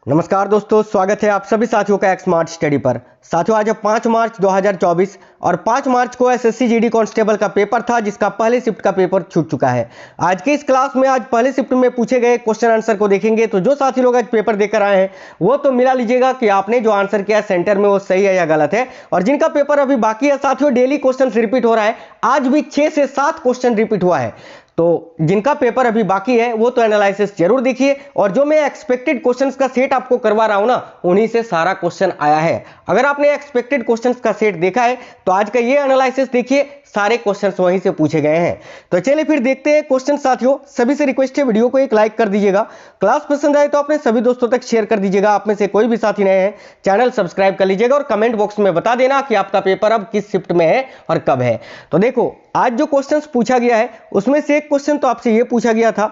नमस्कार दोस्तों, स्वागत है आप सभी साथियों का एक स्मार्ट स्टडी पर। साथियों, आज 5 मार्च 2024 और 5 मार्च को एसएससी जीडी कांस्टेबल का पेपर था, जिसका पहले शिफ्ट का पेपर छूट चुका है। आज के इस क्लास में आज पहले शिफ्ट में पूछे गए क्वेश्चन आंसर को देखेंगे। तो जो साथी लोग आज पेपर देकर आए हैं वो तो मिला लीजिएगा कि आपने जो आंसर किया सेंटर में वो सही है या गलत है। और जिनका पेपर अभी बाकी है साथियों, डेली क्वेश्चन रिपीट हो रहा है। आज भी 6 से 7 क्वेश्चन रिपीट हुआ है। तो जिनका पेपर अभी बाकी है वो तो एनालिसिस जरूर देखिए। और जो मैं एक्सपेक्टेड क्वेश्चंस का सेट आपको करवा रहा हूं ना, उन्हीं से सारा क्वेश्चन आया है। अगर आपने एक्सपेक्टेड क्वेश्चंस का सेट देखा है तो आज का ये एनालिसिस देखिए, सारे क्वेश्चंस वहीं से पूछे गए हैं। तो चलिए फिर देखते हैं क्वेश्चन। साथियों, सभी से रिक्वेस्ट है वीडियो को एक लाइक कर दीजिएगा। क्लास पसंद आए तो अपने सभी दोस्तों तक शेयर कर दीजिएगा। आप में से कोई भी साथी नए हैं चैनल सब्सक्राइब कर लीजिएगा और कमेंट बॉक्स में बता देना कि आपका पेपर अब किस शिफ्ट में है और कब है। तो देखो, आज जो क्वेश्चंस पूछा गया है उसमें से एक क्वेश्चन तो आपसे यह पूछा गया था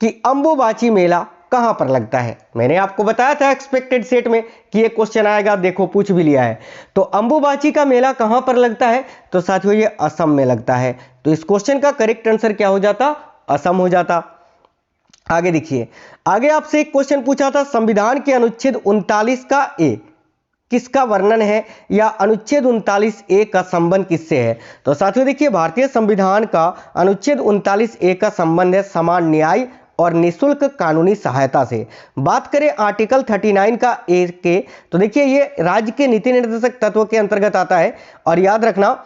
कि अंबुबाची मेला कहां पर लगता है। मैंने आपको बताया था एक्सपेक्टेड सेट में कि ये क्वेश्चन आएगा। देखो, पूछ भी लिया है। तो अंबुबाची का मेला कहां पर लगता है? तो साथियों, ये असम में लगता है। तो इस क्वेश्चन का करेक्ट आंसर क्या हो जाता? असम हो जाता। आगे देखिए, आगे आपसे एक क्वेश्चन पूछा था, संविधान के अनुच्छेद 39 का ए किसका वर्णन है, या अनुच्छेद 39 ए का संबंध किससे है? तो साथियों देखिए, भारतीय संविधान का अनुच्छेद 39 ए का संबंध है समान न्याय और निःशुल्क कानूनी सहायता से। बात करें आर्टिकल 39 का ए के, तो देखिए ये राज्य के नीति निर्देशक तत्व के अंतर्गत आता है। और याद रखना,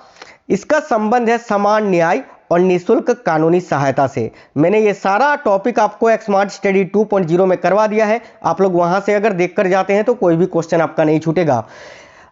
इसका संबंध है समान न्याय और निःशुल्क कानूनी सहायता से। मैंने ये सारा टॉपिक आपको एक स्मार्ट स्टडी 2.0 में करवा दिया है। आप लोग वहां से अगर देखकर जाते हैं तो कोई भी क्वेश्चन आपका नहीं छूटेगा।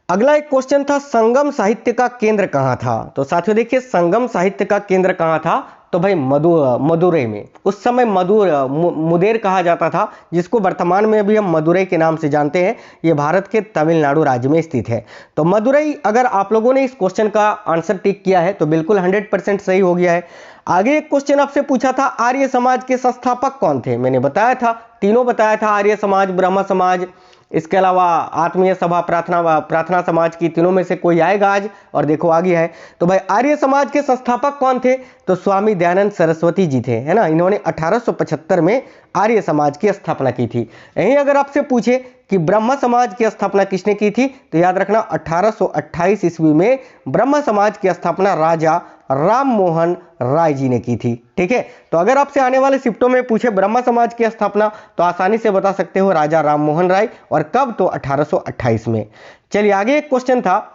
अगला एक क्वेश्चन था, संगम साहित्य का केंद्र कहां था? तो साथियों देखिए, संगम साहित्य का केंद्र कहां था? तो भाई मदुरै में। उस समय मुदेर कहा जाता था, जिसको वर्तमान में भी हम मदुरै के नाम से जानते हैं। यह भारत के तमिलनाडु राज्य में स्थित है। तो मदुरै, अगर आप लोगों ने इस क्वेश्चन का आंसर टिक किया है तो बिल्कुल 100% सही हो गया है। आगे एक क्वेश्चन आपसे पूछा था, आर्य समाज के संस्थापक कौन थे? मैंने बताया था, तीनों बताया था, आर्य समाज, ब्रह्म समाज, इसके अलावा आत्मीय सभा, प्रार्थना समाज की। तीनों में से कोई आएगा आज। और देखो आगे है। तो भाई, आर्य समाज के संस्थापक कौन थे? तो स्वामी दयानंद सरस्वती जी थे, है ना। इन्होंने 1875 में आर्य समाज की स्थापना की थी। यही अगर आपसे पूछे कि ब्रह्म समाज की स्थापना किसने की थी, तो याद रखना 1828 ईस्वी में ब्रह्म समाज की स्थापना राजा राम मोहन राय जी ने की थी। ठीक है। तो अगर आपसे आने वाले शिफ्टों में पूछे ब्रह्म समाज की स्थापना, तो आसानी से बता सकते हो राजा राम मोहन राय। और कब? तो 1828 में। चलिए, आगे एक क्वेश्चन था,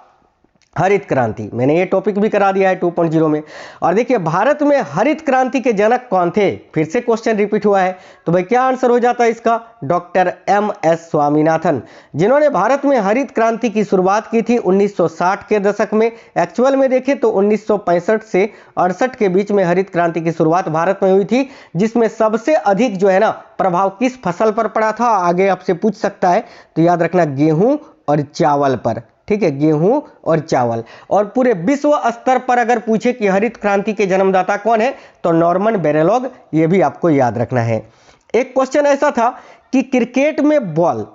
हरित क्रांति। मैंने ये टॉपिक भी करा दिया है 2.0 में। और देखिए, भारत में हरित क्रांति के जनक कौन थे? फिर से क्वेश्चन रिपीट हुआ है। तो भाई, क्या आंसर हो जाता है इसका? Doctor MS. स्वामीनाथन, जिन्होंने भारत में हरित क्रांति की शुरुआत की थी 1960 के दशक में। एक्चुअल में देखें तो 1965 से 68 के बीच में हरित क्रांति की शुरुआत भारत में हुई थी, जिसमें सबसे अधिक जो है ना प्रभाव किस फसल पर पड़ा था? आगे आपसे पूछ सकता है। तो याद रखना, गेहूं और चावल पर। ठीक है, गेहूं और चावल। और पूरे विश्व स्तर पर अगर पूछे कि हरित क्रांति के जन्मदाता कौन है, तो नॉर्मन बोरलॉग, ये भी आपको याद रखना है। एक क्वेश्चन ऐसा था कि क्रिकेट में बॉल,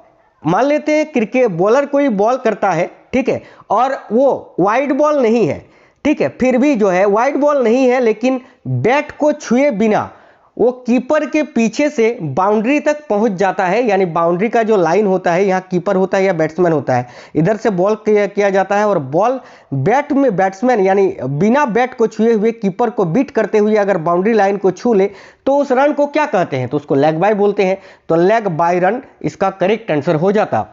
मान लेते हैं क्रिकेट बॉलर कोई बॉल करता है, ठीक है, और वो वाइड बॉल नहीं है, ठीक है, फिर भी जो है वाइड बॉल नहीं है, लेकिन बैट को छुए बिना वो कीपर के पीछे से बाउंड्री तक पहुंच जाता है। यानी बाउंड्री का जो लाइन होता है, यहाँ कीपर होता है या बैट्समैन होता है, इधर से बॉल किया जाता है और बॉल बैट में बैट्समैन यानी बिना बैट को छुए हुए कीपर को बीट करते हुए अगर बाउंड्री लाइन को छू ले तो उस रन को क्या कहते हैं? तो उसको लेग बाय बोलते हैं। तो लेग बाय रन इसका करेक्ट आंसर हो जाता।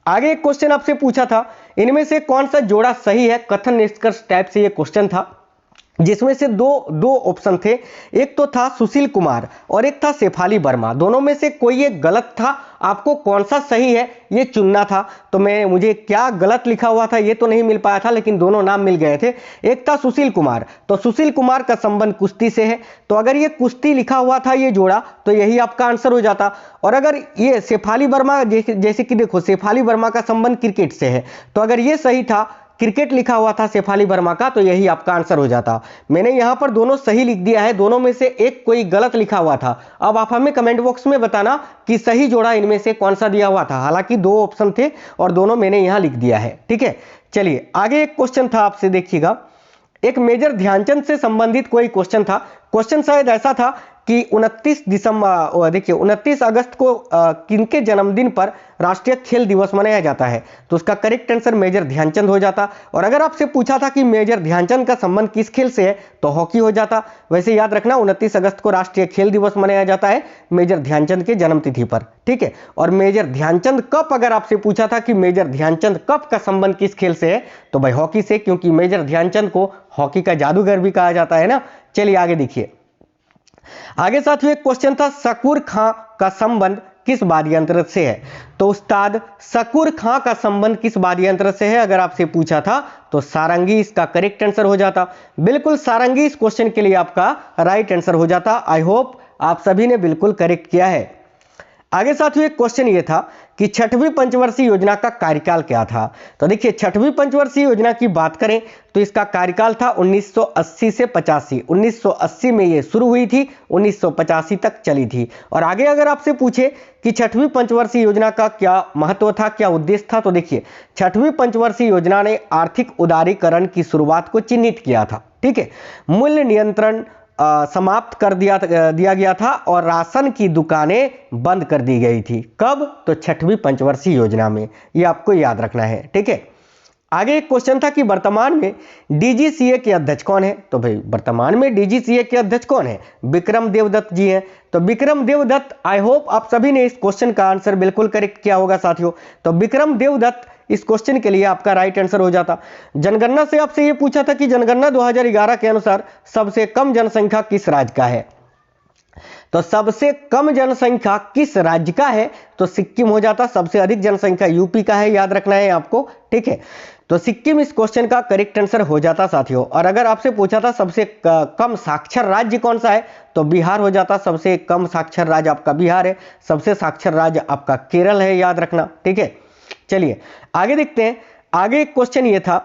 आगे एक क्वेश्चन आपसे पूछा था, इनमें से कौन सा जोड़ा सही है? कथन निष्कर्ष टाइप से ये क्वेश्चन था, जिसमें से दो ऑप्शन थे। एक तो था सुशील कुमार और एक था शेफाली वर्मा। दोनों में से कोई एक गलत था। आपको कौन सा सही है ये चुनना था। तो मुझे क्या गलत लिखा हुआ था ये तो नहीं मिल पाया था, लेकिन दोनों नाम मिल गए थे। एक था सुशील कुमार, तो सुशील कुमार का संबंध कुश्ती से है। तो अगर ये कुश्ती लिखा हुआ था ये जोड़ा, तो यही आपका आंसर हो जाता। और अगर ये शेफाली वर्मा, जैसे कि देखो शेफाली वर्मा का संबंध क्रिकेट से है, तो अगर ये सही था, क्रिकेट लिखा हुआ था शेफाली वर्मा का, तो यही आपका आंसर हो जाता। मैंने यहां पर दोनों सही लिख दिया है, दोनों में से एक कोई गलत लिखा हुआ था। अब आप हमें कमेंट बॉक्स में बताना कि सही जोड़ा इनमें से कौन सा दिया हुआ था। हालांकि 2 ऑप्शन थे और दोनों मैंने यहां लिख दिया है। ठीक है, चलिए आगे एक क्वेश्चन था आपसे, देखिएगा। एक मेजर ध्यानचंद से संबंधित कोई क्वेश्चन था। क्वेश्चन शायद ऐसा था कि 29 अगस्त को किनके जन्मदिन पर राष्ट्रीय खेल दिवस मनाया जाता है? तो उसका करेक्ट आंसर मेजर ध्यानचंद हो जाता। और अगर आपसे पूछा था कि मेजर ध्यानचंद का संबंध किस खेल से है, तो हॉकी हो जाता। वैसे याद रखना 29 अगस्त को राष्ट्रीय खेल दिवस मनाया जाता है मेजर ध्यानचंद के जन्मतिथि पर, ठीक है। और मेजर ध्यानचंद कप, अगर आपसे पूछा था कि मेजर ध्यानचंद कप का संबंध किस खेल से है, तो भाई हॉकी से, क्योंकि मेजर ध्यानचंद को हॉकी का जादूगर भी कहा जाता है ना। चलिए आगे देखिए। आगे साथियों एक क्वेश्चन था, शकूर खां का संबंध किस वाद्य यंत्र से है? तो उस्ताद शकूर खां का संबंध किस वाद्य यंत्र से है? अगर आपसे पूछा था तो सारंगी इसका करेक्ट आंसर हो जाता। बिल्कुल सारंगी इस क्वेश्चन के लिए आपका राइट आंसर हो जाता। आई होप आप सभी ने बिल्कुल करेक्ट किया है। आगे साथियों एक क्वेश्चन ये था कि छठवीं पंचवर्षीय योजना का कार्यकाल क्या था? तो देखिए छठवीं पंचवर्षीय योजना की बात करें तो इसका कार्यकाल था 1980 से 85। 1980 में ये शुरू हुई थी, 1985 तक चली थी। और आगे अगर आपसे पूछे कि छठवीं पंचवर्षीय योजना का क्या महत्व था, क्या उद्देश्य था, तो देखिए छठवीं पंचवर्षीय योजना ने आर्थिक उदारीकरण की शुरुआत को चिन्हित किया था, ठीक है। मूल्य नियंत्रण समाप्त कर दिया गया था और राशन की दुकानें बंद कर दी गई थी। कब? तो छठवीं पंचवर्षीय योजना में। ये आपको याद रखना है, ठीक है। आगे एक क्वेश्चन था कि वर्तमान में डीजीसीए के अध्यक्ष कौन है? तो भाई वर्तमान में डीजीसीए के अध्यक्ष कौन है? विक्रम देवदत्त जी हैं। तो विक्रम देवदत्त, आई होप आप सभी ने इस क्वेश्चन का आंसर बिल्कुल करेक्ट किया होगा साथियों। तो विक्रम देवदत्त इस क्वेश्चन के लिए आपका राइट आंसर हो जाता। जनगणना से आपसे यह पूछा था कि जनगणना 2011 के अनुसार सबसे कम जनसंख्या किस राज्य का है? तो सबसे कम जनसंख्या किस राज्य का है? तो सिक्किम हो जाता। सबसे अधिक जनसंख्या यूपी का है, याद रखना है आपको, ठीक है। तो सिक्किम इस क्वेश्चन का करेक्ट आंसर हो जाता साथियों। और अगर आपसे पूछा था सबसे कम साक्षर राज्य कौन सा है, तो बिहार हो जाता। सबसे कम साक्षर राज्य आपका बिहार है। सबसे साक्षर राज्य आपका केरल है, याद रखना, ठीक है। चलिए आगे देखते हैं। आगे एक क्वेश्चन ये था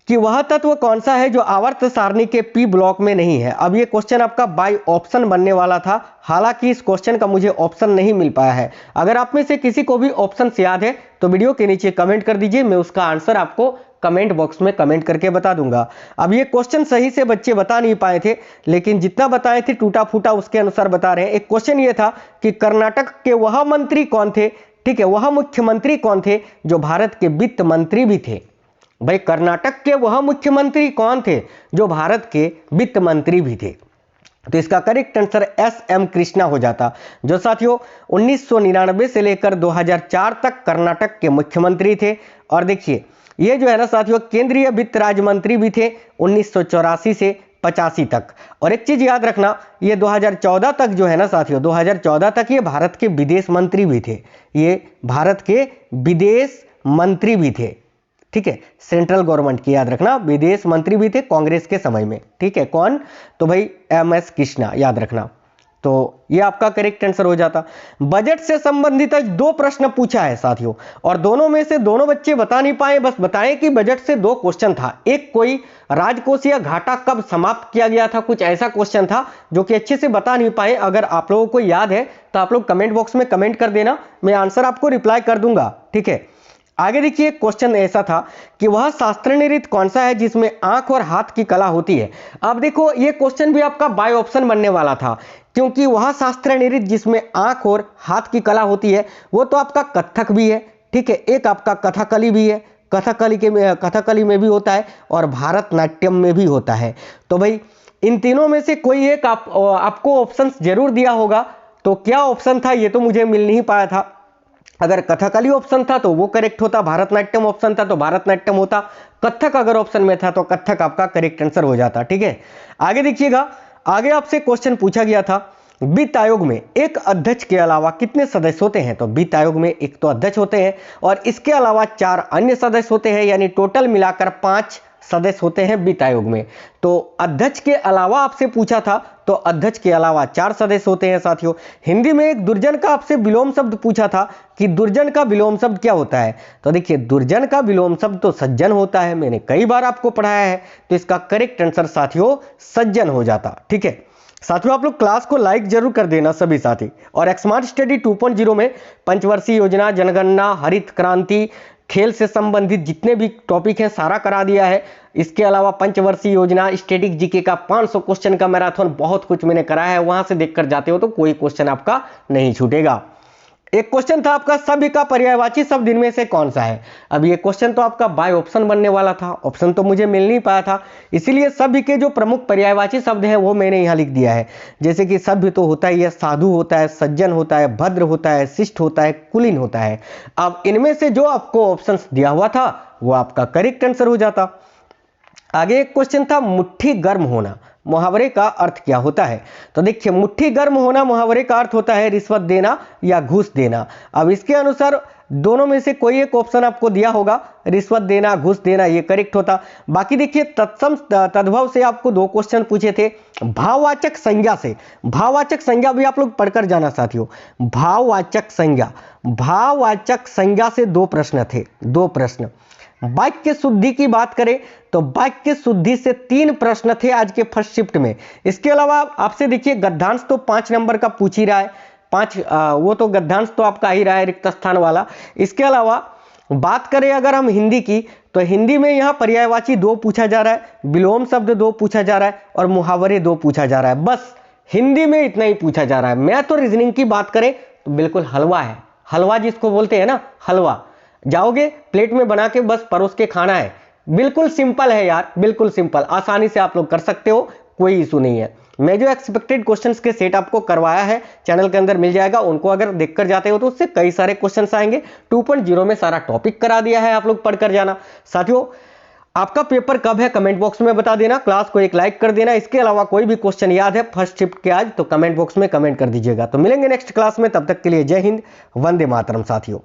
कि वह तत्व कौन सा है जो आवर्त सारणी के पी ब्लॉक में नहीं है? अब ये क्वेश्चन आपका बाय ऑप्शन बनने वाला था, हालांकि इस क्वेश्चन का मुझे ऑप्शन नहीं मिल पाया है। अगर आप में से किसी को भी ऑप्शन याद है तो वीडियो के नीचे कमेंट कर दीजिए, मैं उसका आंसर आपको कमेंट बॉक्स में कमेंट करके बता दूंगा। अब ये क्वेश्चन सही से बच्चे बता नहीं पाए थे, लेकिन जितना बताए थे टूटा फूटा उसके अनुसार बता रहे हैं। एक क्वेश्चन ये था कि कर्नाटक के वह मंत्री कौन थे, ठीक है, वह मुख्यमंत्री कौन थे जो भारत के वित्त मंत्री भी थे? भाई कर्नाटक के वह मुख्यमंत्री कौन थे जो भारत के वित्त मंत्री भी थे? तो इसका करेक्ट आंसर एस.एम. कृष्णा हो जाता, जो साथियों 1999 से लेकर 2004 तक कर्नाटक के मुख्यमंत्री थे। और देखिए ये जो है ना साथियों केंद्रीय वित्त राज्य मंत्री भी थे 1984 से 85 तक। और एक चीज याद रखना, ये 2014 तक जो है ना साथियों 2014 तक ये भारत के विदेश मंत्री भी थे। ये भारत के विदेश मंत्री भी थे, ठीक है, सेंट्रल गवर्नमेंट की, याद रखना, विदेश मंत्री भी थे कांग्रेस के समय में, ठीक है। कौन? तो भाई एम.एस. कृष्णा, याद रखना। तो ये आपका करेक्ट आंसर हो जाता। बजट से संबंधित आज 2 प्रश्न पूछा है साथियों, और दोनों में से दोनों बच्चे बता नहीं पाए। बस बताएं कि बजट से 2 क्वेश्चन था। एक कोई राजकोषीय घाटा कब समाप्त किया गया था, कुछ ऐसा क्वेश्चन था जो कि अच्छे से बता नहीं पाए। अगर आप लोगों को याद है तो आप लोग कमेंट बॉक्स में कमेंट कर देना, मैं आंसर आपको रिप्लाई कर दूंगा, ठीक है। आगे देखिए क्वेश्चन ऐसा था कि वह शास्त्रीय नृत्य कौन सा है जिसमें आंख और हाथ की कला होती है? अब देखो ये क्वेश्चन भी आपका बाय ऑप्शन बनने वाला था, क्योंकि वह शास्त्रीय नृत्य जिसमें आंख और हाथ की कला होती है वो तो आपका कथक भी है, ठीक है, एक आपका कथकली भी है, कथकली में भी होता है और भारतनाट्यम में भी होता है। तो भाई इन तीनों में से कोई एक आपको ऑप्शन जरूर दिया होगा। तो क्या ऑप्शन था ये तो मुझे मिल नहीं पाया था। अगर कथकली ऑप्शन था तो वो करेक्ट होता, भारतनाट्यम ऑप्शन था तो भारतनाट्यम होता, कथक अगर ऑप्शन में था तो कथक आपका करेक्ट आंसर हो जाता, ठीक है। आगे देखिएगा, आगे आपसे क्वेश्चन पूछा गया था वित्त आयोग में एक अध्यक्ष के अलावा कितने सदस्य होते हैं? तो वित्त आयोग में एक तो अध्यक्ष होते हैं और इसके अलावा 4 अन्य सदस्य होते हैं, यानी टोटल मिलाकर 5 सदस्य होते हैं वित्त आयोग में। तो अध्यक्ष के अलावा आपसे पूछा था तो अध्यक्ष के अलावा 4 सदस्य होते हैं साथियों। हिंदी में एक दुर्जन का आपसे विलोम शब्द पूछा था कि दुर्जन का विलोम शब्द क्या होता है? तो देखिए दुर्जन का विलोम शब्द तो सज्जन होता है, मैंने कई बार आपको पढ़ाया है। तो इसका करेक्ट आंसर साथियों सज्जन हो जाता, ठीक है। साथियों आप लोग क्लास को लाइक जरूर कर देना सभी साथी। और स्मार्ट स्टडी 2.0 में पंचवर्षीय योजना, जनगणना, हरित क्रांति, खेल से संबंधित जितने भी टॉपिक हैं सारा करा दिया है। इसके अलावा पंचवर्षीय योजना, स्टैटिक जीके का 500 क्वेश्चन का मैराथन, बहुत कुछ मैंने कराया है। वहां से देखकर जाते हो तो कोई क्वेश्चन आपका नहीं छूटेगा। एक क्वेश्चन था आपका, सभ्य का पर्यायवाची शब्द इनमें से कौन सा है। अब ये क्वेश्चन तो आपका बाय ऑप्शन बनने वाला था, ऑप्शन तो मुझे मिल नहीं पाया था, इसीलिए सभ्य के जो प्रमुख पर्यायवाची शब्द हैं वो मैंने यहाँ लिख दिया है। जैसे कि सभ्य तो होता ही है, साधु होता है, सज्जन होता है, भद्र होता है, शिष्ट होता है, कुलीन होता है। अब इनमें से जो आपको ऑप्शन दिया हुआ था वो आपका करेक्ट आंसर हो जाता। आगे एक क्वेश्चन था, मुट्ठी गर्म होना मुहावरे का अर्थ क्या होता है। तो देखिए, मुट्ठी गर्म होना मुहावरे का अर्थ होता है रिश्वत देना या घूस देना। अब इसके अनुसार दोनों में से कोई एक ऑप्शन आपको दिया होगा, रिश्वत देना, घूस देना, ये करेक्ट होता। बाकी देखिए, तत्सम तद्भव से आपको 2 क्वेश्चन पूछे थे। भाववाचक संज्ञा से, भाववाचक संज्ञा भी आप लोग पढ़कर जाना साथियों। भाववाचक संज्ञा, भाववाचक संज्ञा से 2 प्रश्न थे, 2 प्रश्न। वाक्य शुद्धि की बात करें तो वाक्य शुद्धि से 3 प्रश्न थे आज के फर्स्ट शिफ्ट में। इसके अलावा आपसे देखिए, गद्यांश तो 5 नंबर का पूछ ही रहा है, 5 वो तो गद्यांश तो आपका ही रहा है, रिक्त स्थान वाला। इसके अलावा बात करें अगर हम हिंदी की, तो हिंदी में यहाँ पर्यायवाची 2 पूछा जा रहा है, विलोम शब्द 2 पूछा जा रहा है और मुहावरे 2 पूछा जा रहा है। बस हिंदी में इतना ही पूछा जा रहा है। मैथ और रीजनिंग की बात करें तो बिल्कुल हलवा है, हलवा जिसको बोलते हैं ना, हलवा। जाओगे प्लेट में बना के बस परोस के खाना है। बिल्कुल सिंपल है यार, बिल्कुल सिंपल, आसानी से आप लोग कर सकते हो, कोई इशू नहीं है। मैं जो एक्सपेक्टेड क्वेश्चंस के सेट आपको करवाया है चैनल के अंदर मिल जाएगा, उनको अगर देखकर जाते हो तो उससे कई सारे क्वेश्चंस आएंगे। 2.0 में सारा टॉपिक करा दिया है, आप लोग पढ़कर जाना। साथियों, आपका पेपर कब है कमेंट बॉक्स में बता देना, क्लास को एक लाइक कर देना। इसके अलावा कोई भी क्वेश्चन याद है फर्स्ट शिफ्ट के आज, तो कमेंट बॉक्स में कमेंट कर दीजिएगा। तो मिलेंगे नेक्स्ट क्लास में, तब तक के लिए जय हिंद, वंदे मातरम साथियों।